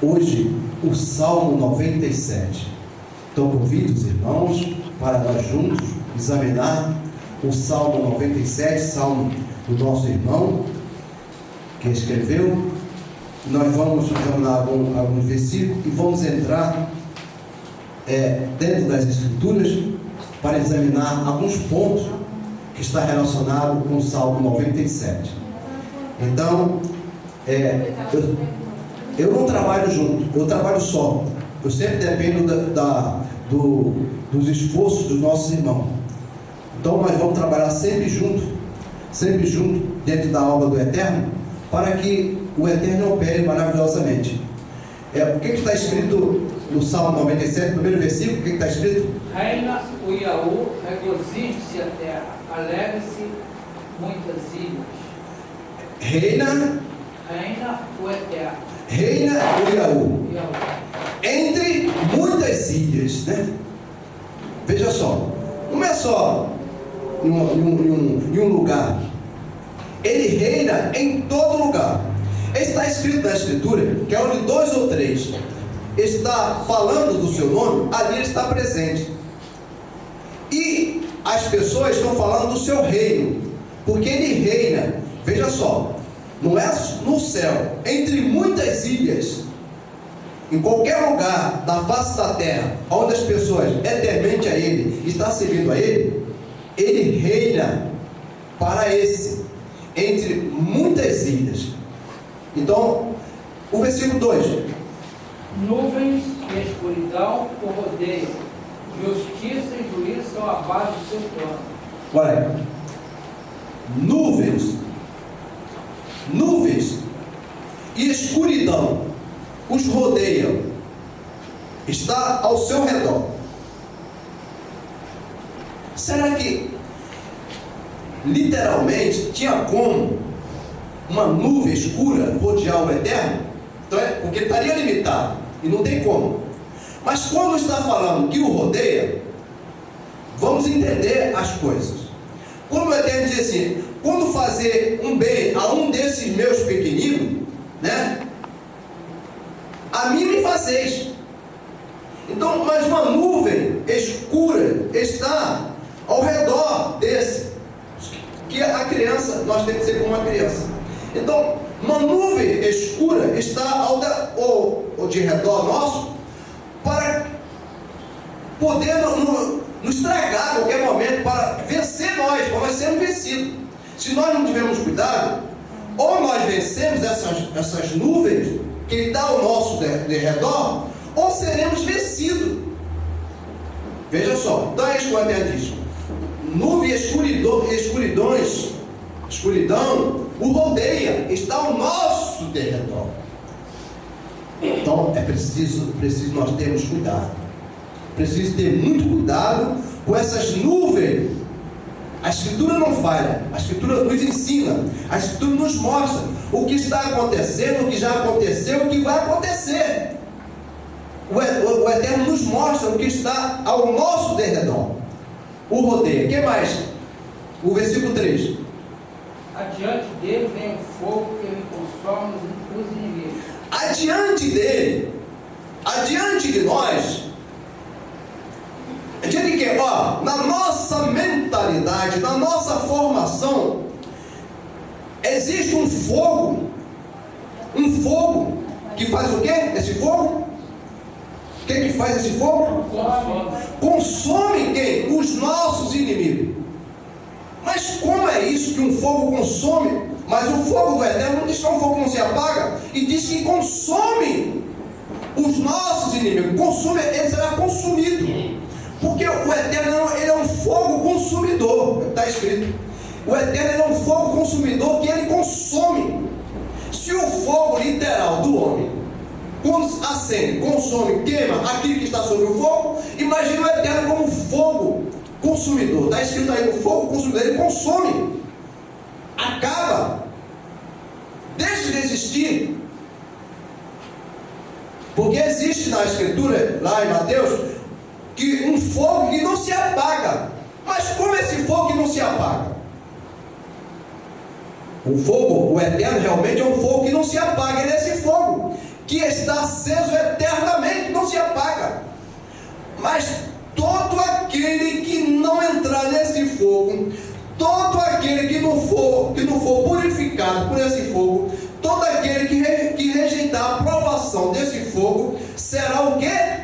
Hoje o Salmo 97. Então convido os irmãos para nós juntos examinar o Salmo 97, Salmo do nosso irmão que escreveu. Nós vamos examinar alguns versículos e vamos entrar dentro das Escrituras para examinar alguns pontos que está relacionado com o Salmo 97. Então, eu não trabalho junto, eu trabalho só. Eu sempre dependo dos esforços dos nossos irmãos. Então nós vamos trabalhar sempre junto dentro da obra do Eterno, para que o Eterno opere maravilhosamente. O que está escrito no Salmo 97, primeiro versículo? O que está escrito? Reina o Iaú, regozije-se a terra, alegre-se muitas ilhas. Reina o Eterno. Reina o Iaú entre muitas ilhas, né? Veja só, não é só em um lugar, ele reina em todo lugar. Está escrito na Escritura que é onde dois ou três está falando do seu nome, ali ele está presente. E as pessoas estão falando do seu reino, porque ele reina. Veja só, não é no céu, entre muitas ilhas, em qualquer lugar da face da terra, onde as pessoas eternamente a Ele, está servindo a Ele, Ele reina para entre muitas ilhas. Então, o versículo 2: nuvens e escuridão o rodeiam, justiça e juízo são a base do seu plano. Olha aí, nuvens e escuridão os rodeiam, está ao seu redor. Será que literalmente tinha como uma nuvem escura rodear o Eterno? Então porque estaria limitado e não tem como. Mas quando está falando que o rodeia, vamos entender as coisas. Quando o Eterno diz assim: quando fazer um bem a um desses meus pequeninos, né, a mim me fazeis. Então, mas uma nuvem escura está ao redor desse, que a criança, nós temos que ser como uma criança. Então, uma nuvem escura está ao de redor nosso, para poder nos estragar a qualquer momento, para vencer para nós sermos vencidos. Se nós não tivermos cuidado, ou nós vencemos essas nuvens que está ao nosso de redor, ou seremos vencidos. Veja só, então é isso que o Eterno diz: nuvem e escuridão o rodeia, está ao nosso derredor. Então é preciso nós termos cuidado. Preciso ter muito cuidado com essas nuvens. A Escritura não falha, a Escritura nos ensina, a Escritura nos mostra o que está acontecendo, o que já aconteceu, o que vai acontecer. O Eterno nos mostra o que está ao nosso derredor. O rodeia. O que mais? O versículo 3: adiante dele vem o fogo que ele consome os inimigos. Adiante dele, adiante de nós, adiante de quem? Na nossa mentalidade, na nossa formação, existe um fogo que faz o quê? Esse fogo? O que faz esse fogo? Consome quem? Os nossos inimigos. Mas como é isso que um fogo consome? Mas o fogo do Eterno não diz que é um fogo que não se apaga, e diz que consome os nossos inimigos. Consome, ele será consumido. Porque o Eterno, ele é um fogo consumidor. Está escrito: o Eterno é um fogo consumidor que ele consome. Se o fogo literal do homem acende, consome, queima aquilo que está sobre o fogo, imagina o Eterno como fogo consumidor. Está escrito aí: o fogo consumidor, ele consome, acaba, deixa de existir. Porque existe na Escritura, lá em Mateus, que um fogo que não se apaga. Mas como esse fogo que não se apaga? O fogo, o Eterno realmente é um fogo que não se apaga, ele é esse fogo. que está aceso eternamente, não se apaga. Mas todo aquele que não entrar nesse fogo, todo aquele que não for purificado por esse fogo, todo aquele que rejeitar a provação desse fogo, será o quê?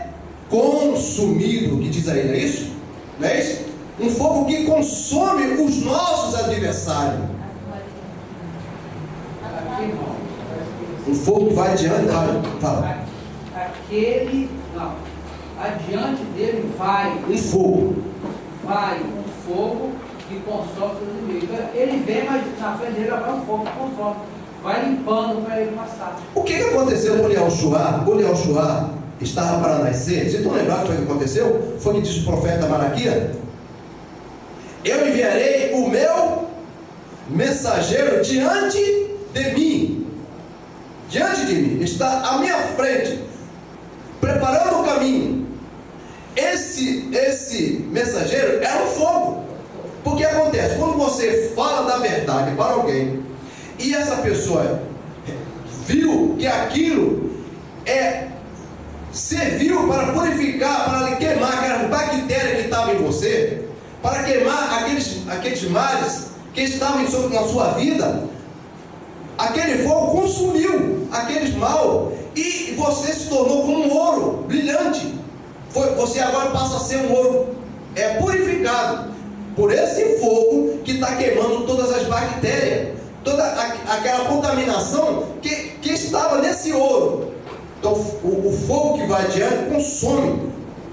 Consumido. O que diz aí, não é isso? Não é isso? Um fogo que consome os nossos adversários. Um fogo que vai adiante, fala. Adiante dele vai um fogo. Vai um fogo que consome seus inimigos. Ele vem, mas na frente dele vai um fogo que consome. Vai limpando para ele passar. O que aconteceu com Leão-Shuá? O Leão-Shuá estava para nascer. Vocês estão lembrados do que aconteceu? Foi o que disse o profeta Malaquias: eu enviarei o meu mensageiro diante de mim. Diante de mim, está à minha frente, preparando o caminho. Esse mensageiro é um fogo. Porque acontece, quando você fala da verdade para alguém, e essa pessoa viu que aquilo serviu para purificar, para queimar aquelas bactérias que estavam em você, para queimar aqueles males que estavam na sua vida, aquele fogo consumiu aqueles mal, e você se tornou como um ouro brilhante. Você agora passa a ser um ouro purificado por esse fogo que está queimando todas as bactérias, toda aquela contaminação que estava nesse ouro. Então o fogo que vai adiante consome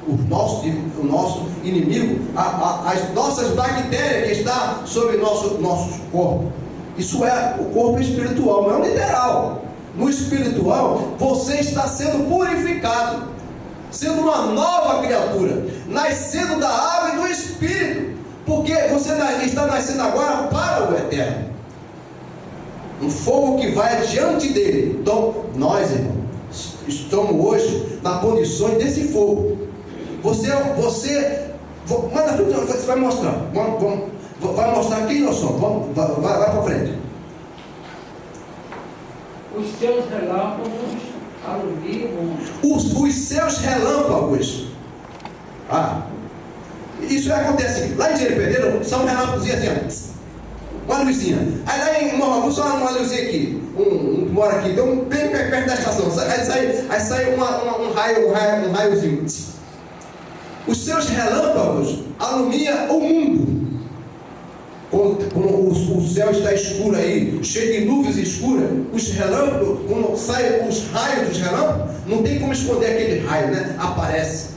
o nosso inimigo, as nossas bactérias que estão sobre nosso corpo. Isso é o corpo espiritual, não é literal. No espiritual, você está sendo purificado, sendo uma nova criatura, nascendo da água e do Espírito, porque você está nascendo agora para o eterno. Um fogo que vai adiante dele. Então, nós, irmãos, estamos hoje na condições desse fogo. Você vai mostrar. Vai mostrar quem nós somos. Vai para frente. Os seus relâmpagos alumiam o mundo. Os seus relâmpagos. Isso acontece. Lá em Jeripedeiro, são relâmpagos assim, uma luzinha. Aí lá em Morro, só uma luzinha aqui. Um mora aqui, então bem perto da estação. Aí sai um raiozinho. Os seus relâmpagos alumiam o mundo. Quando o céu está escuro aí, cheio de nuvens escuras, os relâmpagos, quando saem os raios dos relâmpagos, não tem como esconder aquele raio, né? Aparece.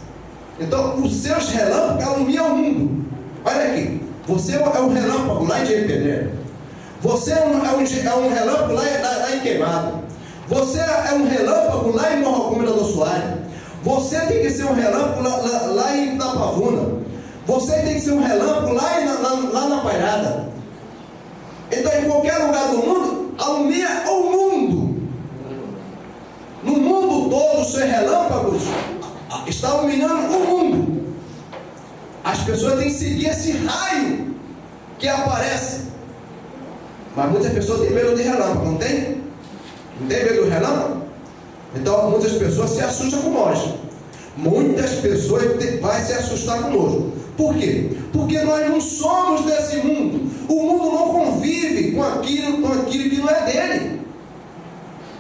Então, os seus relâmpagos alumiam o mundo. Olha aqui, você é um relâmpago lá em Jeripedeiro. Você é um relâmpago lá em Queimado. Você é um relâmpago lá em Morro do Soares. Você tem que ser um relâmpago lá em Itapavuna. Você tem que ser um relâmpago lá na Pairada. Então, em qualquer lugar do mundo, alumia o mundo. No mundo todo, os seus relâmpagos estão iluminando o mundo. As pessoas têm que seguir esse raio que aparece. Mas muitas pessoas têm medo de relâmpago, não tem? Não tem medo do relâmpago? Então, muitas pessoas se assustam com nós. Muitas pessoas vão se assustar conosco. Por quê? Porque nós não somos desse mundo. O mundo não convive com aquilo que não é dele.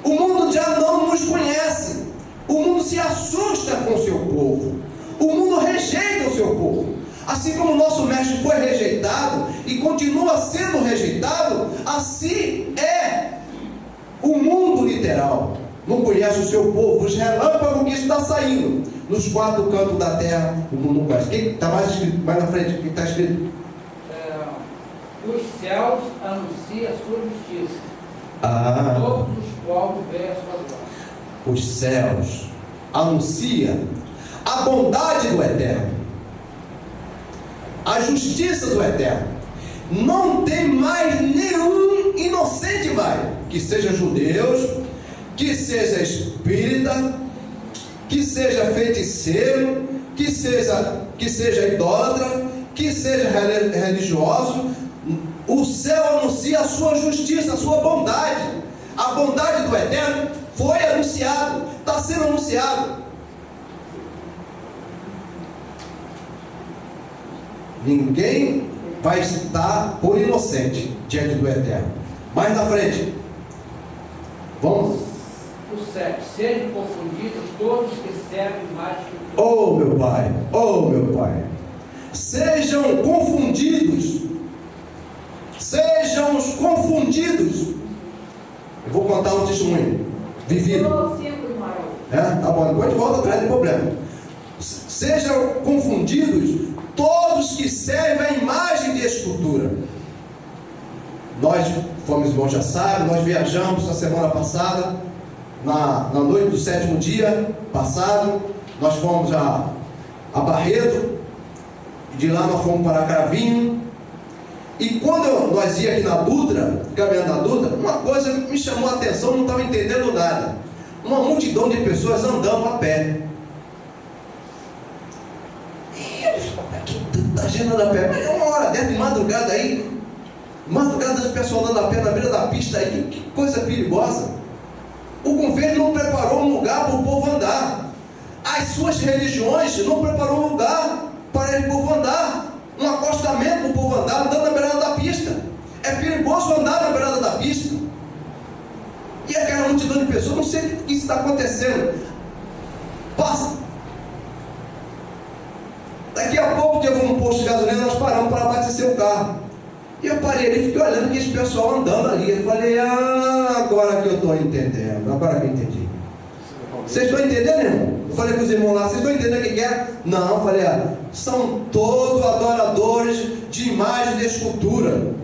O mundo já não nos conhece. O mundo se assusta com o seu povo. O mundo rejeita o seu povo. Assim como o nosso mestre foi rejeitado e continua sendo rejeitado, assim é o mundo literal. Não conhece o seu povo, os relâmpagos que está saindo nos quatro cantos da terra, o mundo não conhece. Quem está mais na frente? O que está escrito? Os céus anunciam a sua justiça. Todos os povos veem a sua glória. Os céus anunciam a bondade do Eterno, a justiça do Eterno. Não tem mais nenhum inocente mais, que seja judeus, que seja espírita, que seja feiticeiro, que seja idólatra, que seja religioso. O céu anuncia a sua justiça, a sua bondade. A bondade do Eterno Foi anunciado, está sendo anunciado. Ninguém vai estar por inocente diante do Eterno. Mais na frente. Vamos. O 7. Sejam confundidos todos que servem mais que o Oh meu Pai, oh meu Pai. Sejam confundidos. Sejam confundidos. Eu vou contar um testemunho vivido. Tá bom, depois de volta atrás, não tem problema. Sejam confundidos todos que servem a imagem de escultura. Nós, como os irmãos já sabem, nós viajamos na semana passada, na noite do 7º dia passado, nós fomos a Barreto, e de lá nós fomos para Cravinho. E quando nós ia aqui na Dutra, caminhando na Dutra, uma coisa me chamou a atenção, não estava entendendo nada. Uma multidão de pessoas andando a pé. E eu falei, que tanta gente andando a pé? Mas é uma hora dessa de madrugada aí, as pessoas andando a pé na beira da pista aí, que coisa perigosa. O governo não preparou um lugar para o povo andar. As suas religiões não preparou um lugar para o povo andar. Um acostamento para o povo andar, andando na beirada da pista. É perigoso andar na beirada da pista. E aquela multidão de pessoas, não sei o que está acontecendo. Passa. Daqui a pouco teve um posto de gasolina, nós paramos para abastecer o carro. E eu parei ali e fiquei olhando aquele pessoal andando ali. Eu falei, agora que eu estou entendendo. Agora que eu entendi. Vocês estão entendendo, irmão? Eu falei com os irmãos lá, vocês estão entendendo o que é? Não, eu falei, são todos adoradores de imagem de escultura.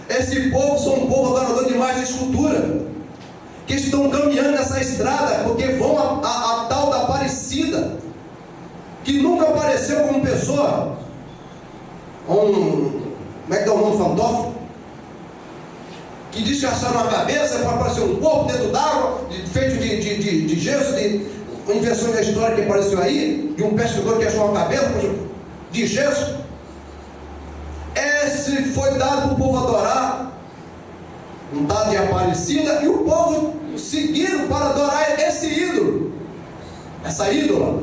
Esse povo são um povo adorador de imagem de escultura, que estão caminhando nessa estrada, porque vão a tal da Aparecida, que nunca apareceu como pessoa. Como é que é o nome, fantoche? Que diz que acharam a cabeça para aparecer um corpo dentro d'água, feito de gesso, uma invenção da história que apareceu aí, de um pescador que achou uma cabeça de gesso. Esse foi dado para o povo adorar, um dado de Aparecida, e o povo seguiram para adorar esse ídolo, essa ídola.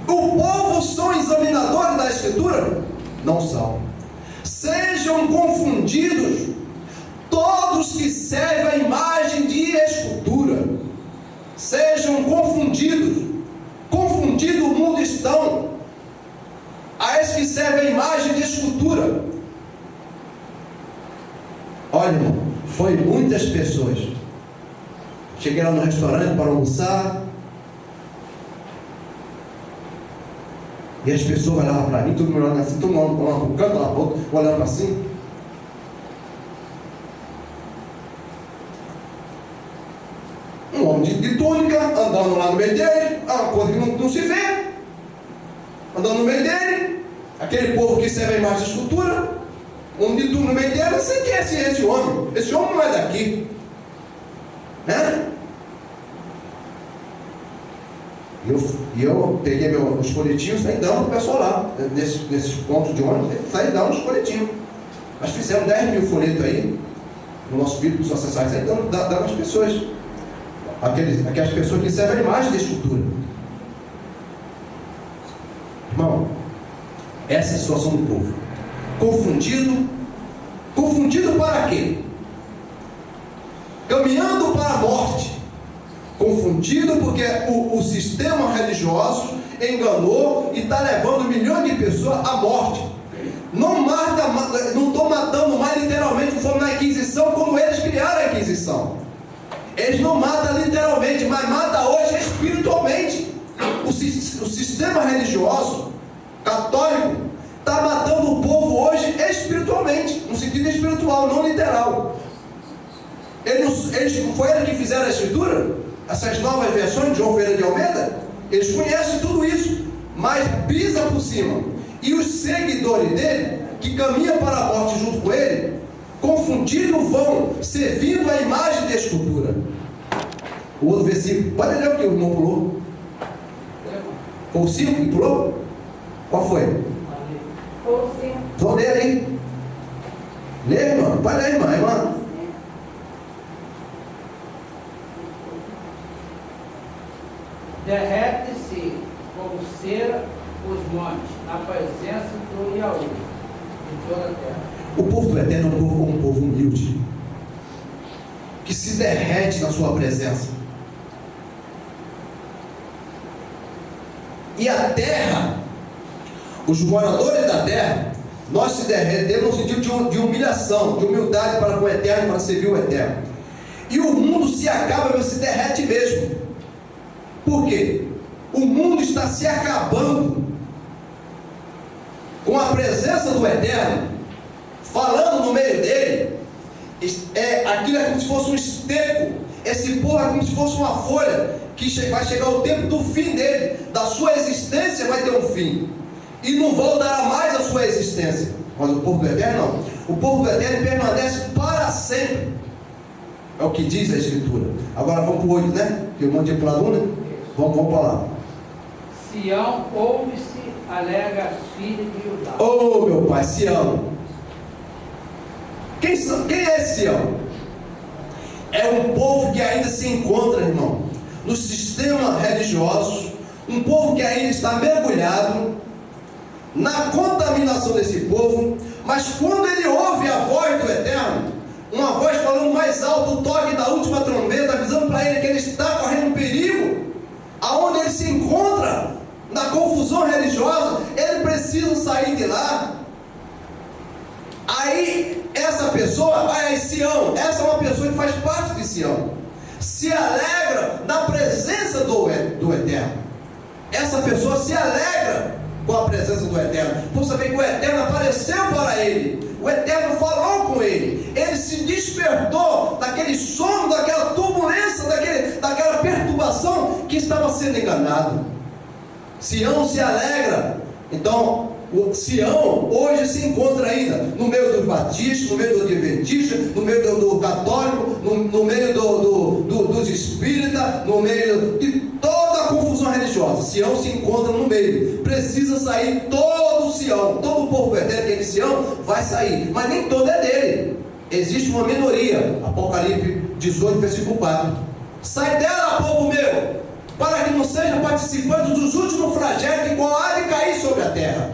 O povo são examinadores da Escritura? Não são. Sejam confundidos todos que servem a imagem de escultura. Sejam confundidos. Confundido o mundo estão a esses que servem a imagem de escultura. Olha, irmão, foi muitas pessoas. Cheguei lá no restaurante para almoçar, e as pessoas olhavam para mim, todo mundo olhando assim, todo mundo olhando para um canto, olhando para o outro, olhando para cima. Um homem de túnica, andando lá no meio dele, uma coisa que não se vê, andando no meio dele, aquele povo que serve a imagem de escultura, um homem de túnica no meio dele. Você quer ser esse homem? Esse homem não é daqui, né? E eu peguei meus folhetinhos, saí dando para o pessoal lá, nesses pontos de ônibus, saí dando os folhetinhos. Nós fizemos 10 mil folhetos aí, no nosso vídeo, do acessar, saí dando às pessoas, aquelas pessoas que servem a imagem da escultura. Irmão, essa é a situação do povo. Confundido para quê? Caminhando para a morte. Confundido porque o sistema religioso enganou e está levando milhões de pessoas à morte. Não estou matando mais literalmente, como na Inquisição, como eles criaram a Inquisição. Eles não matam literalmente, mas matam hoje espiritualmente. O sistema religioso católico está matando o povo hoje espiritualmente, no sentido espiritual, não literal. Foi eles que fizeram a escritura? Essas novas versões de João Ferreira de Almeida, eles conhecem tudo isso, mas pisa por cima. E os seguidores dele, que caminham para a morte junto com ele, confundidos vão, servindo a imagem de escultura. O outro versículo, pode ler o que o irmão pulou? Foi o 5 que pulou? Qual foi? Foi o 5. Vamos ler aí. Lê, irmão, pode ler, irmã. Derrete-se como cera os montes, na presença do Yahweh, de toda a terra. O povo do Eterno é um povo humilde, que se derrete na sua presença. E a terra, os moradores da terra, nós se derretemos no sentido de humilhação, de humildade para com o Eterno, para servir o Eterno. E o mundo se acaba, mas se derrete mesmo. Por quê? O mundo está se acabando com a presença do Eterno, falando no meio dele. Aquilo é como se fosse um esterco. Esse povo é como se fosse uma folha, que vai chegar o tempo do fim dele, da sua existência vai ter um fim, e não voltará mais a sua existência. Mas o povo do Eterno não. O povo do Eterno permanece para sempre. É o que diz a Escritura. Agora vamos para o 8, né? Tem um monte de plano, né? Vamos para lá. Sião, ouve-se, alega as filhas de Judá. Oh, meu pai, Sião. Quem é Sião? É um povo que ainda se encontra, irmão, no sistema religioso, um povo que ainda está mergulhado na contaminação desse povo, mas quando ele ouve a voz do Eterno, uma voz falando mais alto, o toque da última trombeta, avisando para ele que ele está correndo um perigo, aonde ele se encontra, na confusão religiosa, ele precisa sair de lá. Aí, essa pessoa, Sião, essa é uma pessoa que faz parte de Sião, se alegra na presença do Eterno. Essa pessoa se alegra com a presença do Eterno, por saber que o Eterno apareceu para ele, o Eterno falou com ele, ele se despertou daquele sono, daquela turbulência, daquela perturbação que estava sendo enganado. Sião se alegra. Então, o Sião hoje se encontra ainda no meio dos batistas, no meio do adventista, no meio do católico, no meio dos espíritas, no meio de toda a confusão religiosa. Sião se encontra no meio. Precisa sair todo o Sião, todo o povo eterno que é de Sião vai sair, mas nem todo é dele. Existe uma minoria. Apocalipse 18, versículo 4. Sai dela, povo meu, para que não seja participante dos últimos flagelos que qual há de cair sobre a terra.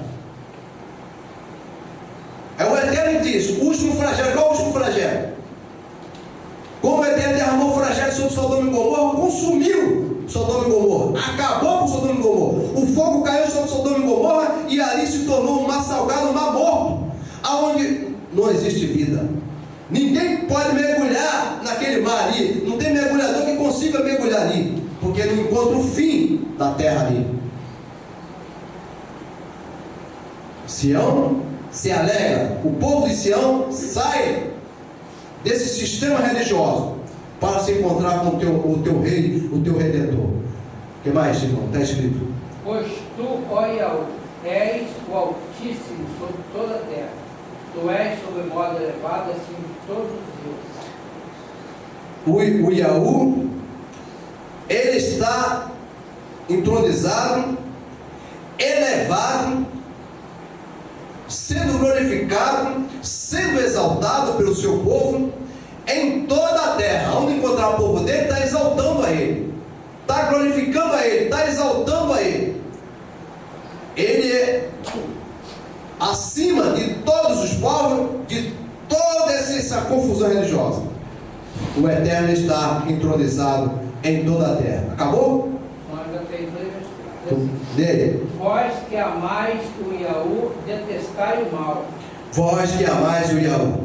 É o Eterno que diz, o último flagelo. Qual é o último flagelo? Como o Eterno derramou o flagelo sobre Sodoma e Gomorra, consumiu Sodoma e Gomorra, acabou com Sodoma e Gomorra. O fogo caiu sobre Sodoma e Gomorra e ali se tornou um mar salgado, um mar morto, aonde não existe vida. Ninguém pode mergulhar naquele mar ali, não tem mergulhador que consiga mergulhar ali, porque não encontra o fim da terra ali. Sião se alegra, o povo de Sião sai desse sistema religioso para se encontrar com o teu rei, o teu redentor. O que mais, irmão? Está escrito: pois tu, ó Yahweh, és o Altíssimo sobre toda a terra, tu és sobre modo elevado acima de todos os deuses. O Yahweh, ele está entronizado, elevado, sendo glorificado, sendo exaltado pelo seu povo em toda a terra. Onde encontrar o povo dele, está exaltando a ele, está glorificando a ele, está exaltando a ele. Ele é acima de todos os povos, de toda essa confusão religiosa. O Eterno está entronizado em toda a terra. Acabou? Ainda tem dois Dele. Vós que amais o Yahweh, detestai o mal. Vós que amais o Yahweh,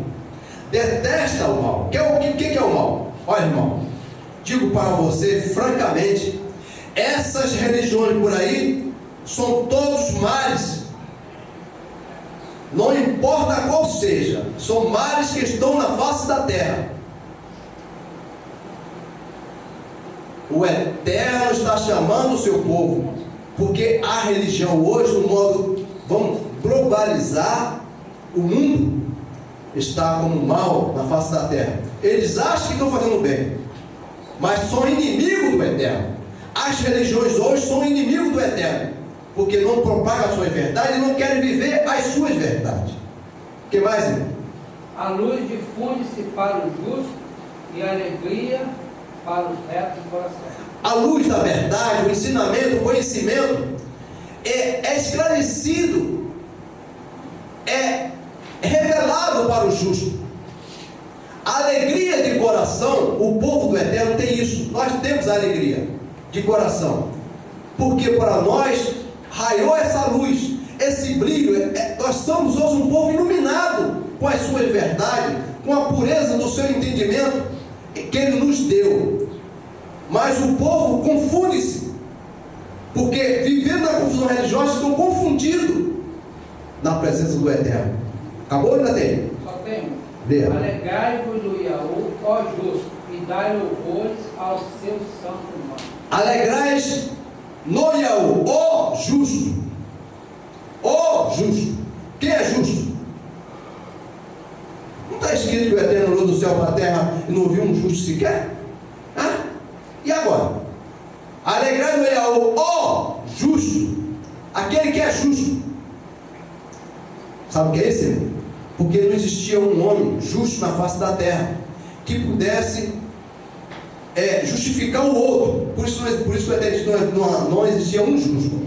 detesta o mal. O que é o mal? Olha, irmão, digo para você francamente, essas religiões por aí são todos males. Não importa qual seja, são males que estão na face da terra. O Eterno está chamando o seu povo, porque a religião hoje, no modo, vamos globalizar, o mundo está como mal na face da terra. Eles acham que estão fazendo bem, mas são inimigos do Eterno. As religiões hoje são inimigos do Eterno, porque não propagam as suas verdades e não querem viver as suas verdades. O que mais, irmão? A luz difunde-se para o justo e a alegria para os retos de coração. A luz da verdade, o ensinamento, o conhecimento é esclarecido, é revelado para o justo. A alegria de coração, o povo do Eterno tem isso. Nós temos a alegria de coração, porque para nós raiou essa luz, esse brilho. Nós somos hoje um povo iluminado com as suas verdades, com a pureza do seu entendimento que Ele nos deu. Mas o povo confunde-se, porque vivendo na confusão religiosa estão confundidos na presença do Eterno. Acabou ou ainda tem? Só tem um. Lê. Alegrai-vos no Iaú, ó justo, e dai louvores ao seu santo nome. Alegrais no Iaú, ó justo. Ó justo. Quem é justo? Não está escrito que o Eterno olhou do céu para a terra e não viu um justo sequer? Ah? E agora? Alegrai no Iaú, ó justo. Aquele que é justo. Sabe o que é esse? Porque não existia um homem justo na face da terra que pudesse justificar o outro. Por isso que até diz que não existia um justo.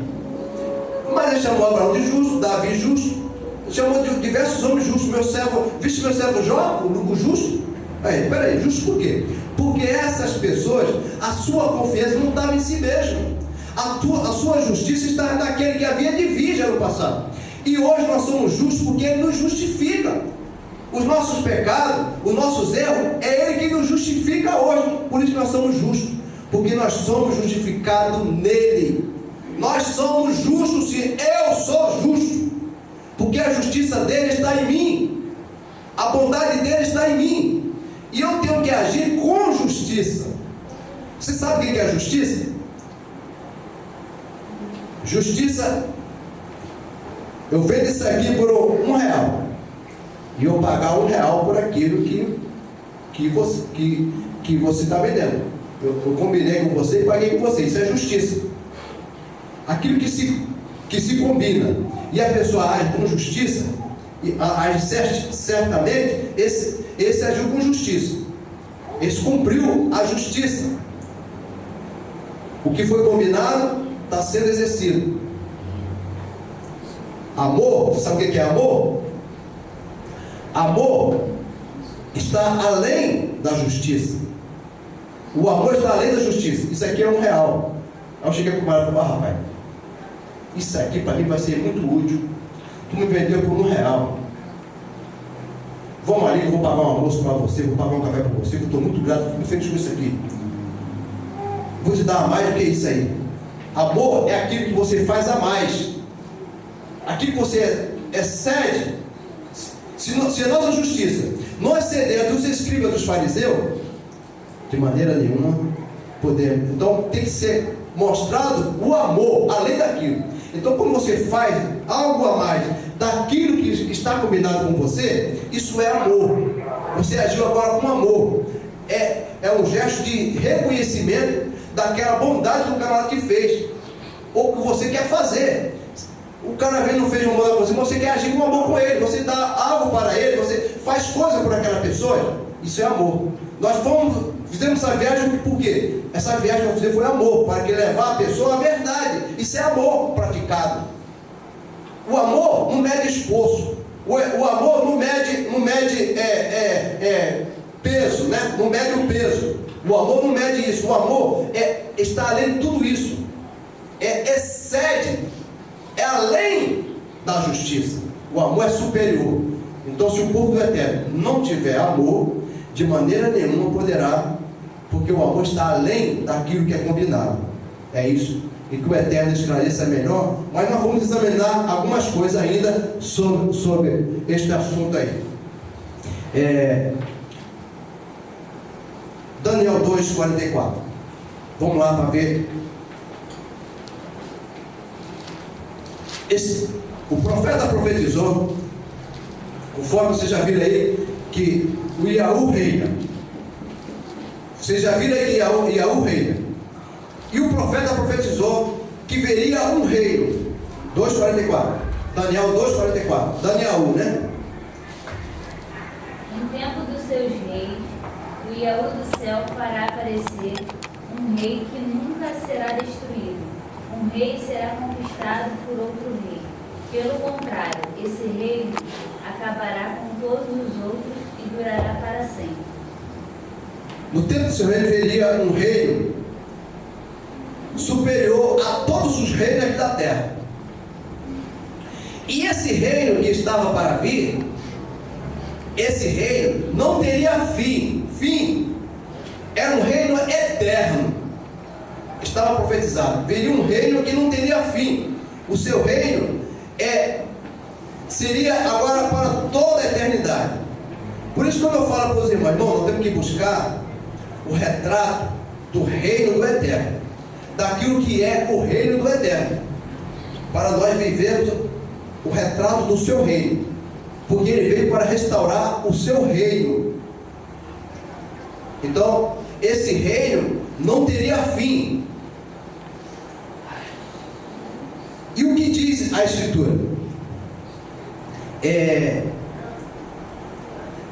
Mas ele chamou Abraão de justo, Davi justo, chamou de diversos homens justos. Viste meu servo Jó, o justo? Peraí, justo por quê? Porque essas pessoas, a sua confiança não estava em si mesmo. A sua justiça estava naquele que havia de vir já no passado. E hoje nós somos justos porque Ele nos justifica. Os nossos pecados, os nossos erros, é Ele que nos justifica hoje. Por isso nós somos justos, porque nós somos justificados nele. Nós somos justos se eu sou justo, porque a justiça dele está em mim, a bondade dele está em mim, e eu tenho que agir com justiça. Você sabe o que é justiça? Justiça, eu vendo isso aqui por R$1 e eu pagar R$1 por aquilo que você está vendendo. Eu combinei com você e paguei com você. Isso é justiça. Aquilo que se combina e a pessoa age com justiça, e age certamente, esse agiu com justiça. Esse cumpriu a justiça. O que foi combinado está sendo exercido. Amor, sabe o que é amor? Amor está além da justiça. O amor está além da justiça. Isso aqui é R$1. Aí eu cheguei para o camarada e falei: rapaz, isso aqui para mim vai ser muito útil. Tu me vendeu por R$1. Vamos ali, eu vou pagar um almoço para você, vou pagar um café para você, eu estou muito grato, fico muito feliz com isso aqui. Vou te dar mais do que isso aí. Amor é aquilo que você faz a mais. Aquilo que você excede. Se a nossa justiça não exceder a dos escribas dos fariseus, de maneira nenhuma podemos. Então tem que ser mostrado o amor além daquilo. Então, quando você faz algo a mais daquilo que está combinado com você, isso é amor. Você agiu agora com amor. É um gesto de reconhecimento daquela bondade do camarada que fez, ou que você quer fazer. O cara vem e não fez uma bondade com você, mas você quer agir com amor com ele, você dá algo para ele, você faz coisa por aquela pessoa. Isso é amor. Nós fizemos essa viagem por quê? Essa viagem que eu fiz foi amor, para que levar a pessoa à verdade. Isso é amor praticado. O amor não mede esforço. O amor não mede peso, né? Não mede o peso. O amor não mede isso. O amor está além de tudo isso. Excede, é além da justiça. O amor é superior. Então, se o povo do Eterno não tiver amor, de maneira nenhuma poderá, porque o amor está além daquilo que é combinado. É isso. E que o Eterno esclareça melhor, mas nós vamos examinar algumas coisas ainda sobre este assunto aí. Daniel 2:44. Vamos lá para ver. O profeta profetizou, conforme vocês já viram aí, que o Iaú reina. Vocês já viram aí que Iaú reina. E o profeta profetizou que veria um reino. 2:44. Daniel 2:44. Daniel, né? No tempo dos seus reis, o do Yahweh do céu fará aparecer um rei que nunca será destruído. Um rei será conquistado por outro rei. Pelo contrário, esse reino acabará com todos os outros e durará para sempre. No tempo do seu reino viria um reino superior a todos os reinos da terra. E esse reino que estava para vir, esse reino não teria fim. Era um reino eterno. Estava profetizado. Viria um reino que não teria fim. O seu reino seria agora para toda a eternidade. Por isso, quando eu falo para os irmãos, nós temos que buscar o retrato do reino do eterno, daquilo que é o reino do eterno, para nós vivermos o retrato do seu reino, porque ele veio para restaurar o seu reino. Então, esse reino não teria fim. E o que diz a Escritura?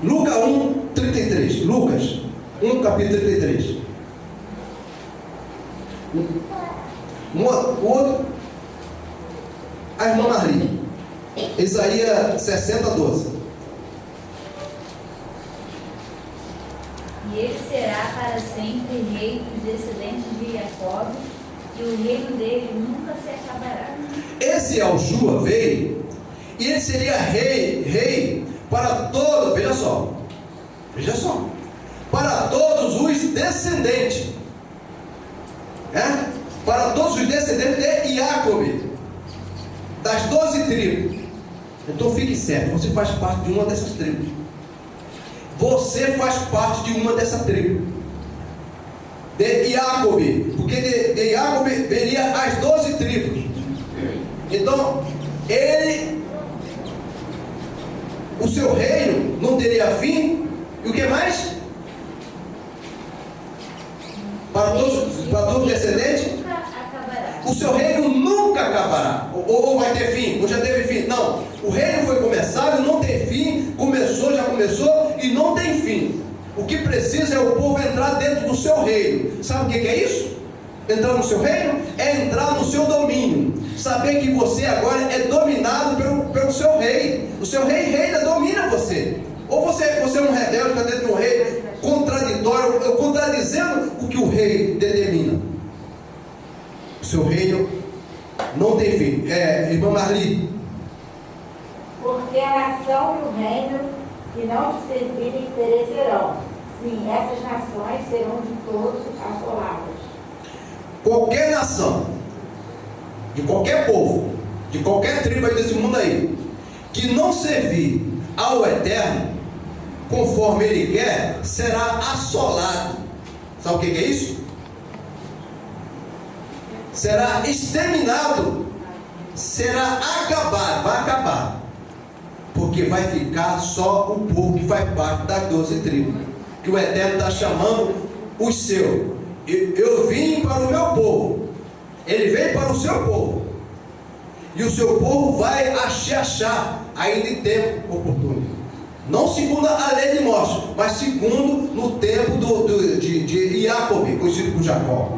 Lucas 1:33. Lucas 1, capítulo 33. O outro, a irmã Marli. Isaías 60:12. E ele será para sempre rei dos descendentes de Jacó, e o reino dele nunca se acabará. Esse Yahshua veio, e ele seria rei para todos, veja só, para todos os descendentes, para todos os descendentes de Jacob, das 12 tribos. Então fique certo, você faz parte de uma dessas tribos. Você faz parte de uma dessas tribos. De Jacob, porque de Jacob viria as 12 tribos. Então, o seu reino não teria fim. E o que mais? Para todos os descendentes? Nunca acabará. O seu reino nunca acabará. Ou vai ter fim, ou já teve fim. Não, o reino foi começado, não tem fim. Já começou e não tem fim. O que precisa é o povo entrar dentro do seu reino. Sabe o que é isso? Entrar no seu reino é entrar no seu domínio. Saber que você agora é dominado pelo seu rei. O seu rei reina, domina você. Ou você é um rebelde, está dentro de um rei contraditório, contradizendo o que o rei determina. O seu reino não tem fim. Irmã Marli. Porque a nação e o reino que não te servirem perecerão. Sim, essas nações serão de todos assoladas. Qualquer nação, de qualquer povo, de qualquer tribo aí desse mundo aí, que não servir ao Eterno, conforme Ele quer, será assolado. Sabe o que é isso? Será exterminado, será acabado, vai acabar. Porque vai ficar só o povo que faz parte das 12 tribos, que o Eterno está chamando os seus. Eu vim para o meu povo, ele veio para o seu povo, e o seu povo vai achar ainda em tempo oportuno, não segundo a lei de Mós, mas segundo no tempo de Jacob, conhecido por Jacó,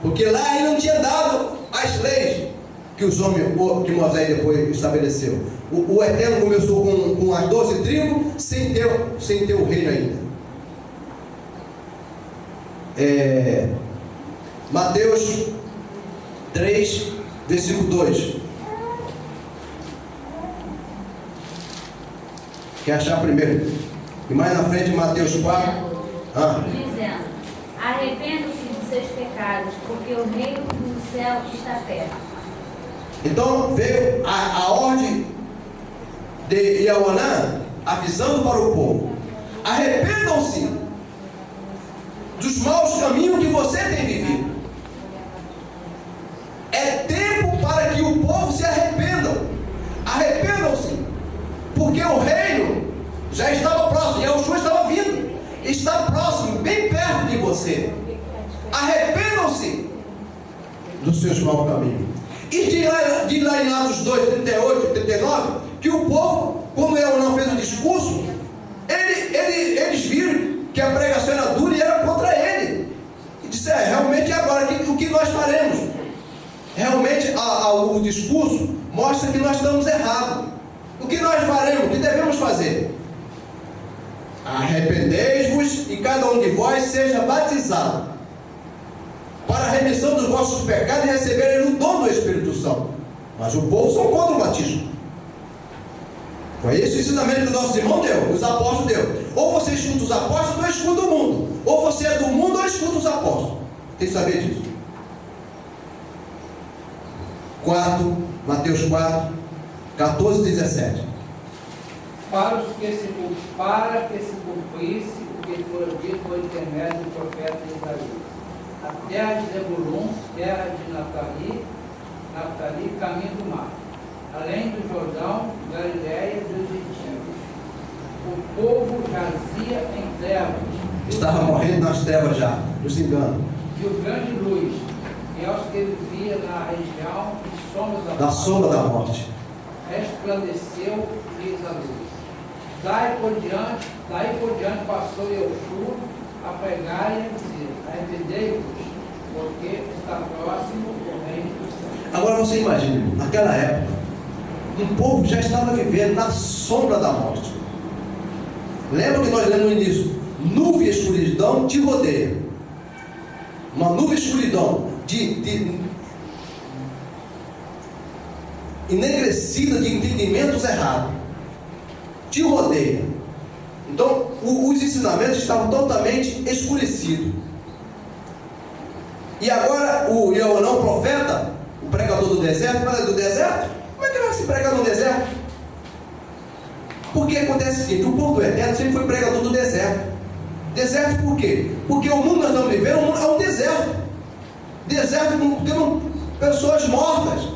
porque lá ele não tinha dado as leis que Moisés depois estabeleceu. O Eterno começou com as 12 tribos, sem ter o reino ainda. Mateus 3, versículo 2. Quer achar primeiro? E mais na frente, Mateus 4. Dizendo: arrependam-se dos seus pecados, porque o reino do céu está perto. Então veio a ordem de Yahuanã, avisando para o povo: arrependam-se dos maus caminhos que você tem vivido. É tempo para que o povo se arrependam. Arrependam-se, porque o reino já estava próximo. Yahushua estava vindo, está próximo, bem perto de você. Arrependam-se dos seus maus caminhos. E diz lá em Atos 2, 38 e 39, que o povo, quando Yahuanã fez o discurso, eles viram que a realmente agora, o que nós faremos? Realmente o discurso mostra que nós estamos errados. O que nós faremos? O que devemos fazer? Arrependei-vos e cada um de vós seja batizado para a remissão dos vossos pecados e receberem o dom do Espírito Santo. Mas o povo são contra o batismo. Foi esse o ensinamento que o nosso irmão deu, os apóstolos deu. Ou você escuta os apóstolos ou escuta o mundo. Ou você é do mundo ou escuta os apóstolos. Tem que saber disso. 4, Mateus 4, 14 e 17. Para que se cumprisse o que fora dito por intermédio do profeta Isaías. A terra de Zebulun, terra de Naftali, caminho do mar. Além do Jordão, Galiléia dos gentios. O povo jazia em trevas. Estava morrendo nas trevas já, nos enganos. Viu grande luz, e aos que viviam na região da sombra da morte, resplandeceu-lhes a luz. Daí por diante passou Yeshua a pregar e a dizer: arrependei-vos, porque está próximo o reino dos céus. Agora você imagina, naquela época, um povo já estava vivendo na sombra da morte. Lembra que nós lemos no início? Nuvem e escuridão te rodeia. Uma nuvem e escuridão enegrecida de entendimentos errados te rodeia. Então os ensinamentos estavam totalmente escurecidos. E agora o Yohanan, o profeta, o pregador do deserto, fala do deserto. Como é que vai se pregar no deserto? Porque acontece o seguinte: o povo do eterno sempre foi pregador do deserto. Deserto por quê? Porque o mundo que nós estamos vivendo é um deserto. Deserto porque pessoas mortas.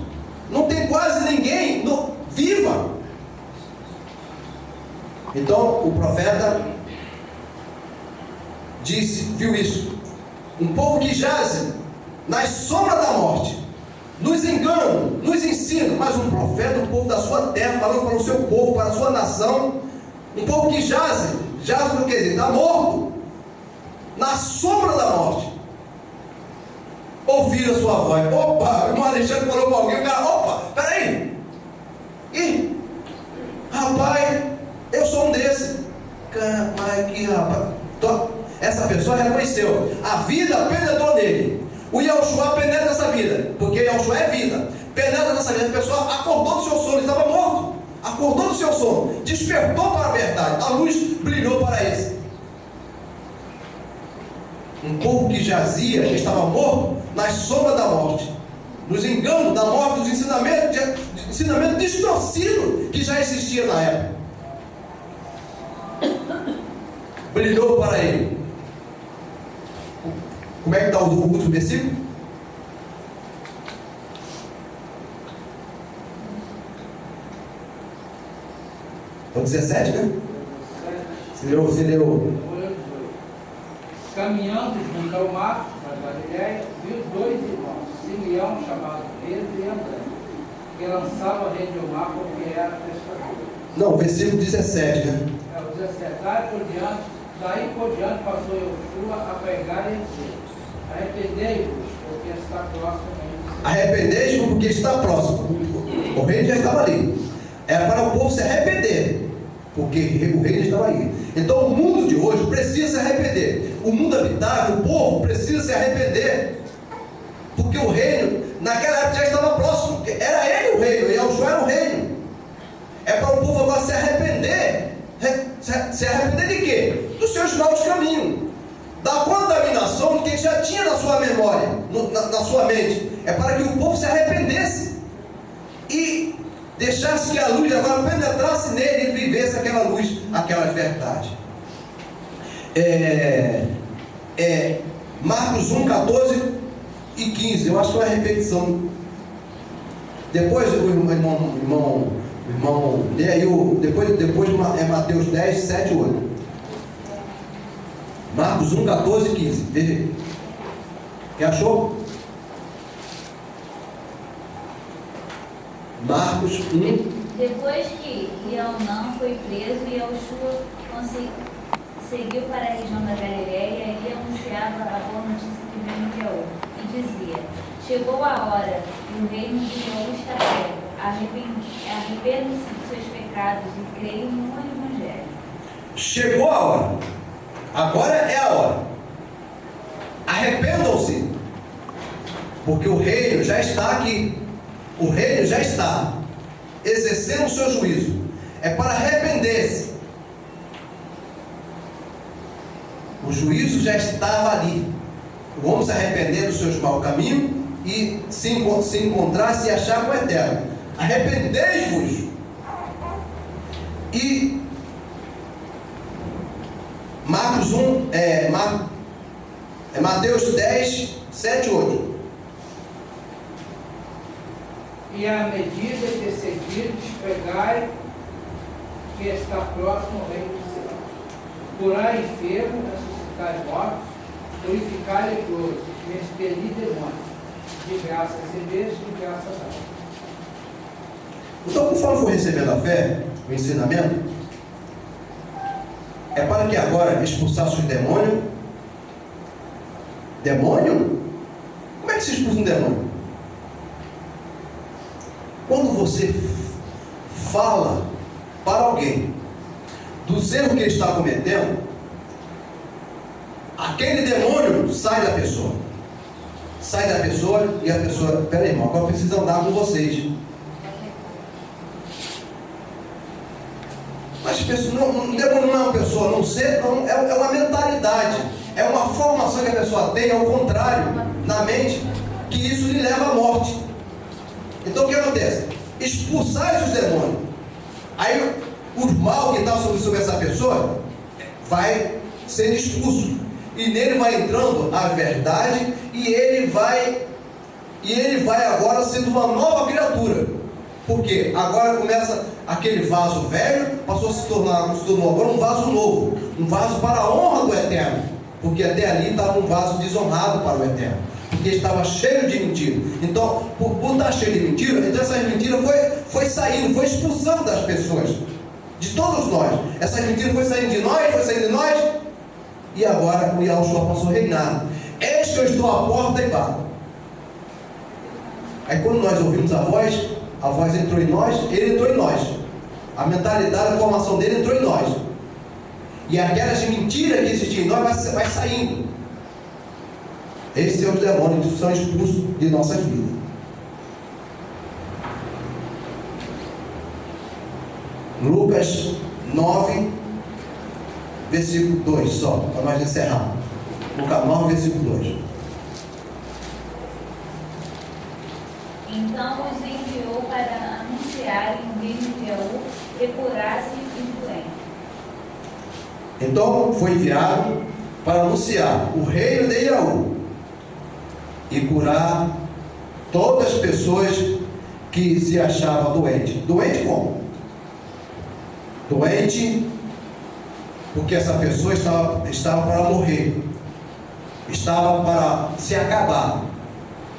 Não tem quase ninguém viva. Então o profeta viu isso. Um povo que jaz nas sombras da morte, nos engana, nos ensina. Mas um profeta, um povo da sua terra, falando para o seu povo, para a sua nação. Um povo que jaz não quer dizer, está morto, na sombra da morte. Ouvir a sua voz. Opa, o irmão Alexandre falou para alguém, o cara, opa, peraí. Ih, rapaz, eu sou um desse. Rapaz, que rapaz. Então, essa pessoa reconheceu. A vida penetrou nele. O Yeshua penetra essa vida, porque Yeshua é vida. Penetra nessa vida. A pessoa acordou do seu sono, ele estava morto. Acordou do seu sono, despertou para a verdade. A luz brilhou para ele. Um povo que jazia, que estava morto, nas sombras da morte, nos enganos da morte, dos ensinamentos distorcidos que já existia na época. Brilhou para ele. Como é que está o último versículo? É o 17, né? Você leu. Caminhando junto ao mar, na Galiléia, viu dois irmãos, Simeão, chamado Pedro, e André, que lançavam a rede ao mar porque era pescador. Não, versículo 17, né? É o 17. Daí por diante passou Yeshua a pregar e dizer: arrependei-vos, porque está próximo o reino dos céus. Arrependei-vos, porque está próximo. O reino já estava ali. Era para o povo se arrepender, porque o reino estava ali. Então o mundo de hoje precisa se arrepender. O mundo habitável, o povo precisa se arrepender, porque o reino naquela época já estava próximo. Era ele o reino, e Yeshua era o reino. É para o povo agora se arrepender. Se arrepender de quê? Dos seus maus caminhos, da contaminação que já tinha na sua memória, na sua mente. É para que o povo se arrependesse e deixasse que a luz agora penetrasse nele e vivesse aquela luz, aquela verdade. Marcos 1, 14 e 15. Eu acho que é uma repetição. Depois o irmão lê aí, depois é Mateus 10, 7 e 8. Marcos 1, 14 e 15. Veja. Quem achou? Marcos 1. Depois que Yohanan foi preso, Yeshua seguiu para a região da Galiléia e anunciava a boa notícia que reino de Esaú, e dizia: chegou a hora, e o reino de Esaú está perto. Arrependam-se de seus pecados e creiam no Evangelho. Chegou a hora. Agora é a hora. Arrependam-se. Porque o reino já está aqui. O reino já está exercendo o seu juízo. É para arrepender-se. O juízo já estava ali. Vamos se arrepender dos seus maus caminhos e se encontrar, se achar com o Eterno. Arrependei-vos. E Mateus 10, 7 e 8. E à medida que seguirdes, pregai que está próximo ao reino dos céus. Curai enfermos, ressuscitai mortos, purificai leprosos, expelir demônios. De graça recebeste, de graça dai. Então, conforme for recebendo a fé, o ensinamento, é para que agora expulsasse os demônios. Demônio? Como é que se expulsa um demônio? Quando você fala para alguém dos erros que ele está cometendo, aquele demônio sai da pessoa. Sai da pessoa e a pessoa, peraí, irmão, agora eu preciso andar com vocês. Mas um demônio não é uma pessoa, não ser, não, é uma mentalidade, é uma formação que a pessoa tem, ao contrário, na mente, que isso lhe leva à morte. Então o que acontece? Expulsar os demônios. Aí o mal que está sobre essa pessoa vai sendo expulso. E nele vai entrando a verdade, e ele vai agora sendo uma nova criatura. Porque agora começa aquele vaso velho, se tornou agora um vaso novo, um vaso para a honra do Eterno, porque até ali estava um vaso desonrado para o Eterno, porque estava cheio de mentira. Então, por estar cheio de mentira, então essas mentiras foi saindo, foi expulsando das pessoas, de todos nós. Essas mentiras foi saindo de nós, e agora o Yahushua passou a reinar. Eis que eu estou à porta e bato. Aí quando nós ouvimos a voz entrou em nós, ele entrou em nós. A mentalidade, a formação dele entrou em nós. E aquelas mentiras que existiam em nós vai saindo. Esses são os demônios que são expulsos de nossas vidas. Lucas 9, versículo 2, só, para nós encerrar. Lucas 9, versículo 2. Então os enviou para anunciarem o reino de Esaú e curassem os doentes. Então foi enviado para anunciar o reino de Esaú e curar todas as pessoas que se achavam doentes. Doente como? Doente porque essa pessoa estava para morrer, estava para se acabar,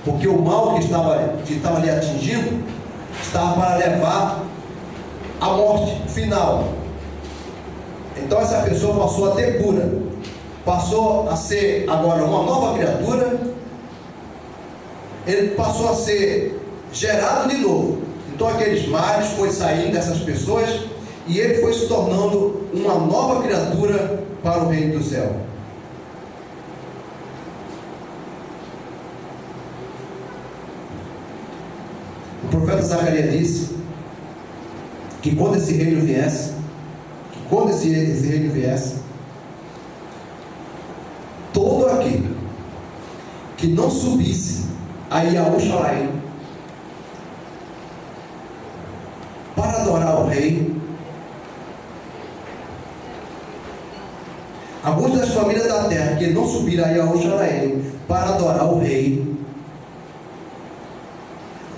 porque o mal que estava lhe atingindo estava para levar à morte final. Então essa pessoa passou a ter cura, passou a ser agora uma nova criatura, ele passou a ser gerado de novo. Então aqueles males foi saindo dessas pessoas e ele foi se tornando uma nova criatura para o reino do céu. O profeta Zacarias disse que quando esse reino viesse, todo aquele que não subisse a Yahushua para adorar o rei, alguns das famílias da terra que não subiram a Yahushua para adorar o rei,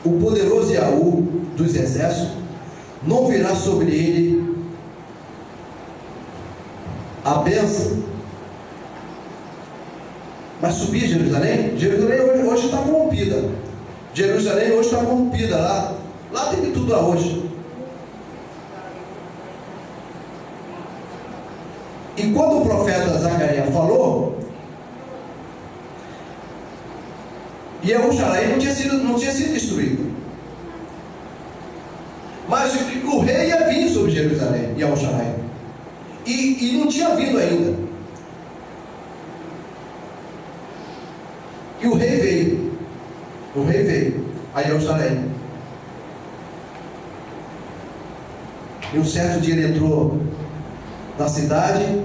o poderoso Yahu dos exércitos não virá sobre ele a bênção. Mas subir Jerusalém hoje está corrompida. Jerusalém hoje está corrompida. Lá tem de tudo lá hoje. E quando o profeta Zacarias falou, E Jerusalém não tinha sido destruído. Mas o rei ia vir sobre Jerusalém e Jerusalém. E não tinha vindo ainda. E o rei veio. O rei veio a Jerusalém. E um certo dia ele entrou na cidade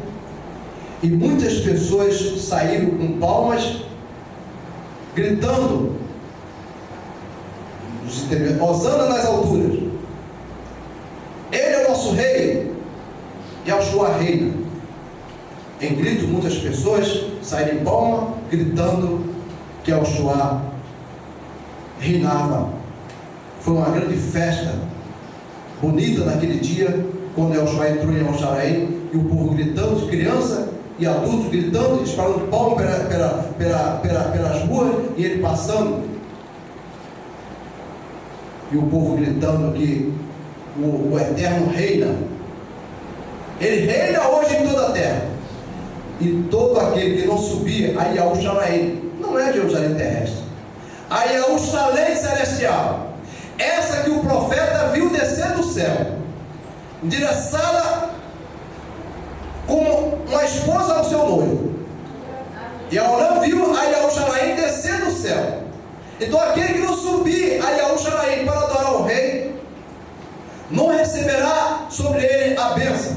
e muitas pessoas saíram com palmas, gritando, hosana nas alturas. Ele é o nosso rei, Yahushua reina. Em grito, muitas pessoas saíram em palma, gritando que Yahushua reinava. Foi uma grande festa bonita naquele dia, quando Yahushua entrou em Jerusalém, e o povo gritando, criança e adultos gritando, disparando palmas pelas ruas, e ele passando, e o povo gritando que o Eterno reina. Ele reina hoje em toda a terra, e todo aquele que não subir a Jerusalém, não é Jerusalém terrestre, a Jerusalém celestial, essa que o profeta viu descer do céu, endereçada como uma esposa ao seu noivo. E Aurã viu a Jerusalém descer do céu. Então aquele que não subir a Jerusalém para adorar o rei, não receberá sobre ele a bênção,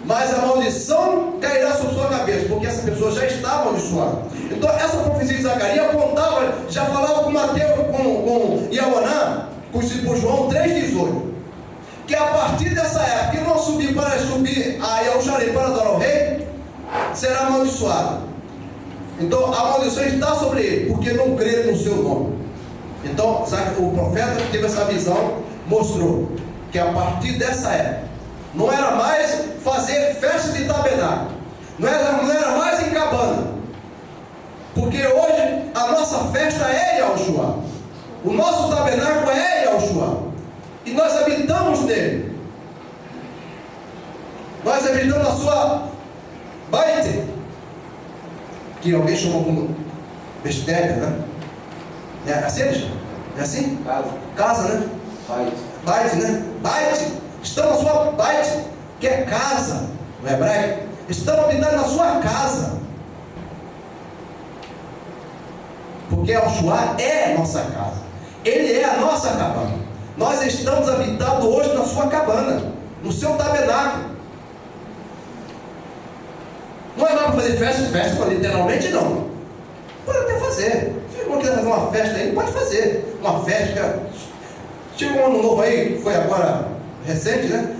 mas a maldição cairá sobre sua cabeça, porque essa pessoa já está amaldiçoada. Então essa profecia de Zacarias apontava, já falava com Mateus, com Ioanã, com João 3,18, que a partir dessa época, quem não subir a Jerusalém para adorar o rei, será amaldiçoado. Então a maldição está sobre ele, porque não crê no seu nome. Então o profeta que teve essa visão mostrou que a partir dessa época não era mais fazer festa de tabernáculo, não era mais em cabana, porque hoje a nossa festa é Yahushua, o nosso tabernáculo é Yahushua, e nós habitamos nele, nós habitamos na sua baite, que alguém chamou como bestéria, né? É assim, é assim? Casa, né? Baite, né? Baite. Estamos na sua baite, que é casa, no hebraico. Estamos habitando na sua casa, porque Yahushua é a nossa casa, ele é a nossa cabana. Nós estamos habitados hoje na sua cabana, no seu tabernáculo. Não é para fazer festa literalmente, não. Pode até fazer. Se você quiser fazer uma festa aí, pode fazer uma festa. Chegou um ano novo aí, que foi agora recente, né?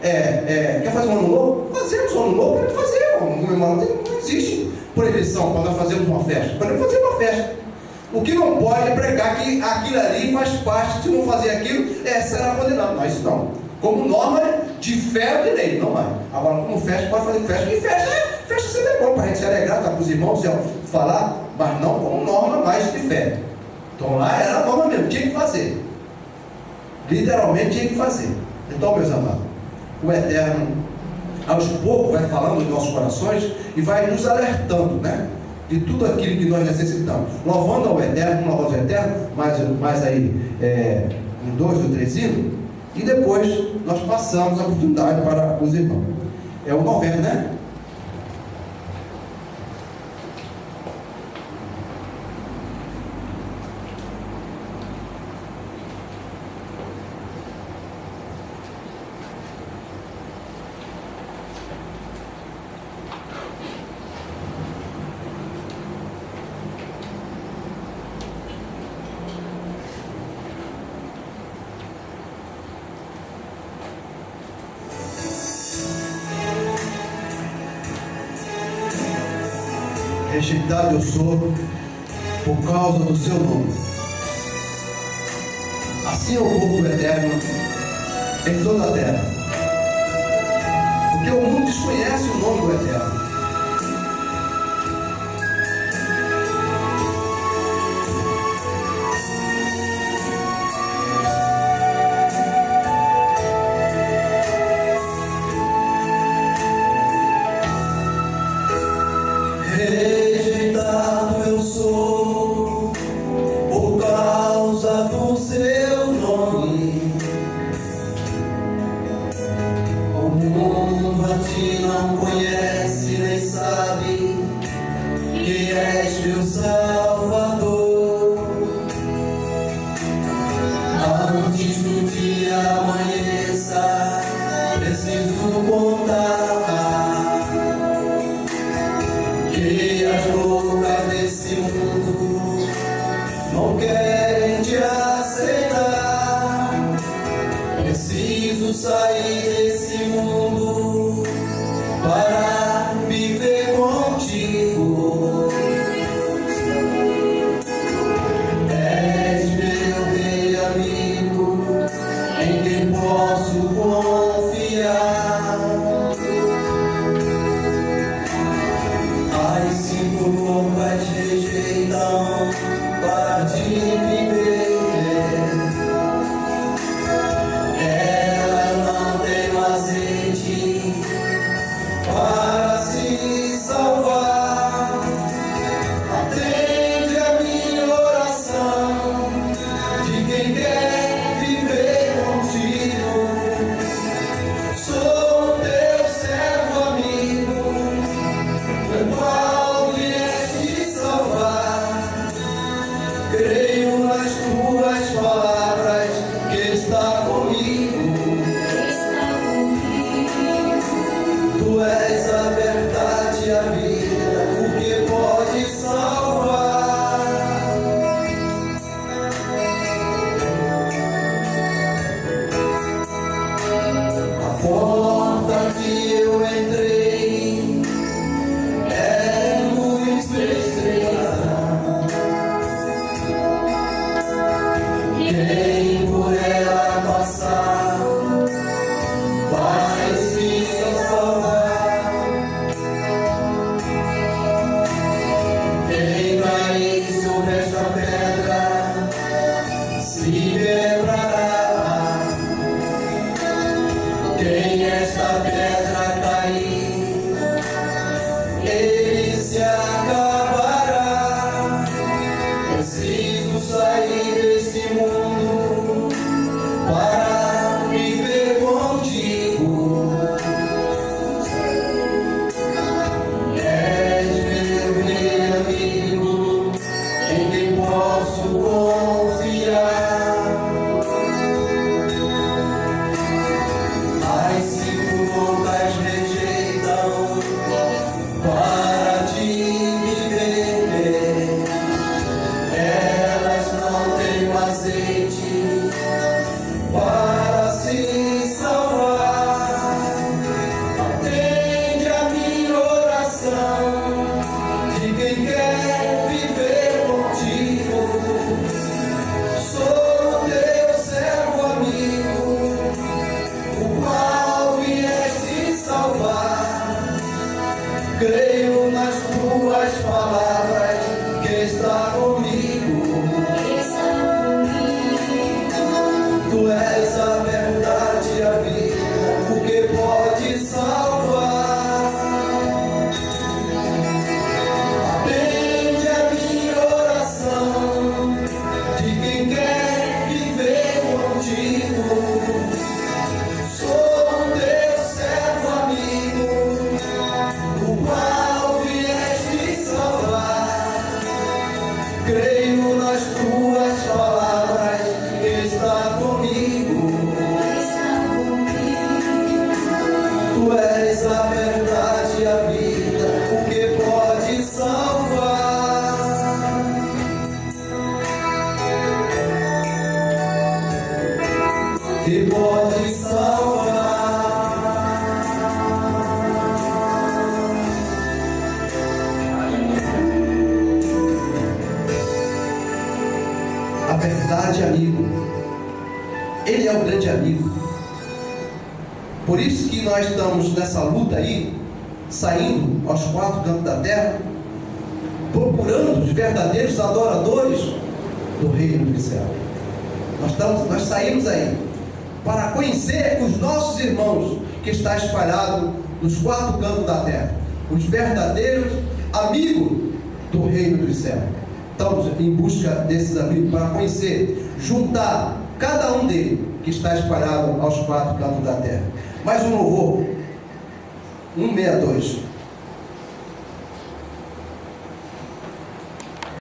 Quer fazer um ano novo? Fazemos um ano novo, pode fazer. Não existe proibição para nós fazermos uma festa. Podemos fazer uma festa. O que não pode é pregar que aquilo ali faz parte, se não fazer aquilo, será condenado. Mas não. Como norma de fé ou de lei, não é. Agora, como festa, pode fazer festa. E festa sempre é bom para a gente se alegrar, estar com os irmãos, falar, mas não como norma mais de fé. Então lá era a norma mesmo, tinha que fazer. Literalmente tinha que fazer. Então, meus amados, o Eterno aos poucos vai falando nos nossos corações e vai nos alertando, né? De tudo aquilo que nós necessitamos. Louvando ao Eterno, louvando ao Eterno, mais aí em 2 ou 3 hinos, e depois nós passamos a oportunidade para os irmãos. É o noveno, né? Rejeitado eu sou por causa do seu nome. Assim é o povo do Eterno em toda a terra, porque o mundo desconhece o nome do Eterno. Rejeitado eu sou não querem te aceitar. Preciso sair desse mundo para viver contigo. És meu rei amigo, em quem posso confiar. As 5 roupas rejeitam para te viver. Ela não tem azeite para se salvar. Atende a minha oração de quem quer viver contigo. Sou teu servo amigo, o qual vieste salvar. Creio nas tuas palavras que está comigo. Tu és a verdade e a vida, o que pode salvar. A porta que eu entrei é muito estreita. Quem por ela passar vai se salvar. Quem cair sobre esta pedra se quebrará. Quem esta pedra cair, ele se acabará. Preciso sair desse mundo para viver contigo. És meu rei amigo, em quem posso confiar. As 5 roupas rejeitam para te viver. Elas não têm azeite para se salvar. Atende a minha oração de quem quer viver contigo. Sou teu servo amigo, o qual vieste salvar. Creio nas tuas palavras que está comigo. Tu és a verdade e a vida, o que pode salvar. Atende a minha oração de quem quer viver contigo. Sou teu servo amigo, o qual vieste salvar. Creio nas tuas palavras que está comigo. Tu és a verdade e a vida, o que pode salvar. Que pode salvar. A verdade, amigo, ele é o grande amigo. Por isso que nós estamos nessa luta aí, saindo aos 4 cantos da terra, procurando os verdadeiros adoradores do reino do céu. Nós saímos aí para conhecer os nossos irmãos que estão espalhados nos 4 cantos da terra, os verdadeiros amigos do reino do céu. Estamos em busca desses amigos para conhecer, juntar cada um deles que está espalhado aos 4 cantos da terra. Mais um louvor, 162.